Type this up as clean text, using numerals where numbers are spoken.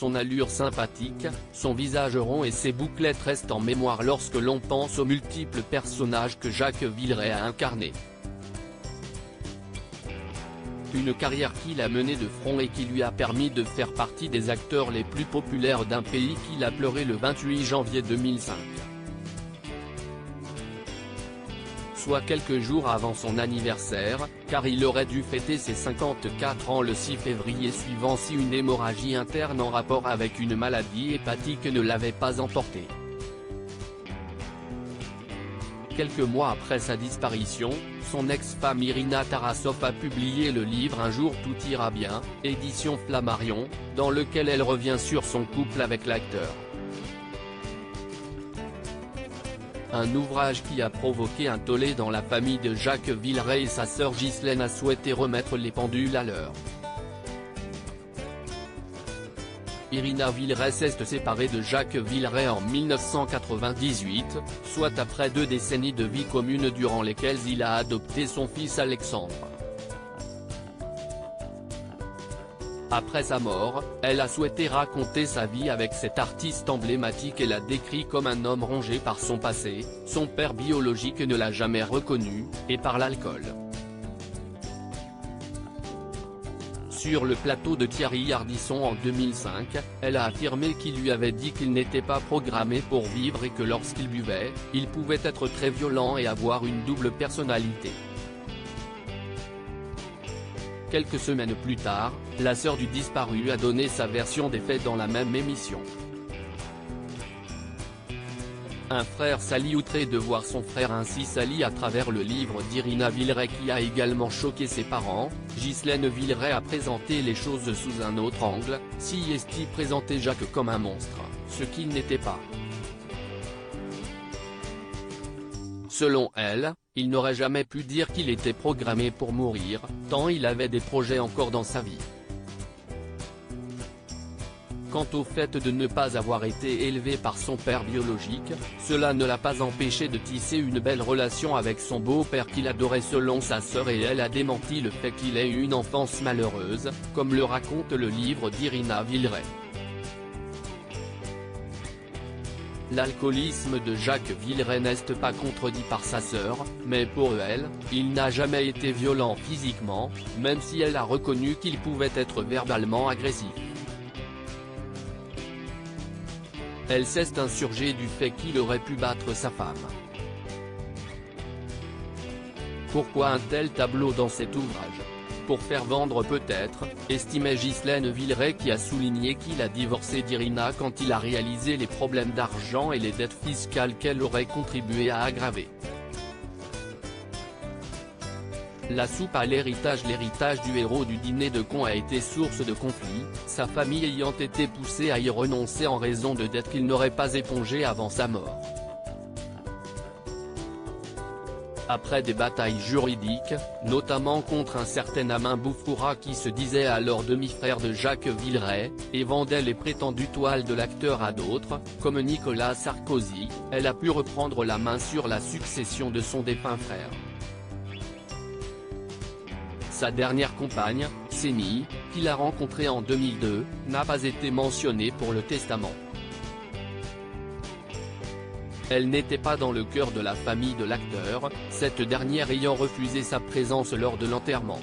Son allure sympathique, son visage rond et ses bouclettes restent en mémoire lorsque l'on pense aux multiples personnages que Jacques Villeray a incarnés. Une carrière qu'il a menée de front et qui lui a permis de faire partie des acteurs les plus populaires d'un pays qu'il a pleuré le 28 janvier 2005. Soit quelques jours avant son anniversaire, car il aurait dû fêter ses 54 ans le 6 février suivant si une hémorragie interne en rapport avec une maladie hépatique ne l'avait pas emporté. Quelques mois après sa disparition, son ex-femme Irina Tarasov a publié le livre Un jour tout ira bien, édition Flammarion, dans lequel elle revient sur son couple avec l'acteur. Un ouvrage qui a provoqué un tollé dans la famille de Jacques Villeray et sa sœur Ghislaine a souhaité remettre les pendules à l'heure. Irina Villeray s'est séparée de Jacques Villeray en 1998, soit après 2 décennies de vie commune durant lesquelles il a adopté son fils Alexandre. Après sa mort, elle a souhaité raconter sa vie avec cet artiste emblématique et l'a décrit comme un homme rongé par son passé, son père biologique ne l'a jamais reconnu, et par l'alcool. Sur le plateau de Thierry Ardisson en 2005, elle a affirmé qu'il lui avait dit qu'il n'était pas programmé pour vivre et que lorsqu'il buvait, il pouvait être très violent et avoir une double personnalité. Quelques semaines plus tard, la sœur du disparu a donné sa version des faits dans la même émission. Un frère s'allie outré de voir son frère ainsi s'allie à travers le livre d'Irina Villeray qui a également choqué ses parents. Ghislaine Villeray a présenté les choses sous un autre angle, si est-il présenté Jacques comme un monstre, ce qu'il n'était pas. Selon elle, il n'aurait jamais pu dire qu'il était programmé pour mourir, tant il avait des projets encore dans sa vie. Quant au fait de ne pas avoir été élevé par son père biologique, cela ne l'a pas empêché de tisser une belle relation avec son beau-père qu'il adorait selon sa sœur et elle a démenti le fait qu'il ait eu une enfance malheureuse, comme le raconte le livre d'Irina Villeray. L'alcoolisme de Jacques Villeray n'est pas contredit par sa sœur, mais pour elle, il n'a jamais été violent physiquement, même si elle a reconnu qu'il pouvait être verbalement agressif. Elle s'est insurgée du fait qu'il aurait pu battre sa femme. Pourquoi un tel tableau dans cet ouvrage? Pour faire vendre peut-être, estimait Ghislaine Villeray qui a souligné qu'il a divorcé d'Irina quand il a réalisé les problèmes d'argent et les dettes fiscales qu'elle aurait contribué à aggraver. La soupe à l'héritage du héros du dîner de cons a été source de conflits, sa famille ayant été poussée à y renoncer en raison de dettes qu'il n'aurait pas épongées avant sa mort. Après des batailles juridiques, notamment contre un certain Amin Boufoura qui se disait alors demi-frère de Jacques Villeray, et vendait les prétendues toiles de l'acteur à d'autres, comme Nicolas Sarkozy, elle a pu reprendre la main sur la succession de son défunt frère. Sa dernière compagne, Séni, qu'il a rencontrée en 2002, n'a pas été mentionnée pour le testament. Elle n'était pas dans le cœur de la famille de l'acteur, cette dernière ayant refusé sa présence lors de l'enterrement.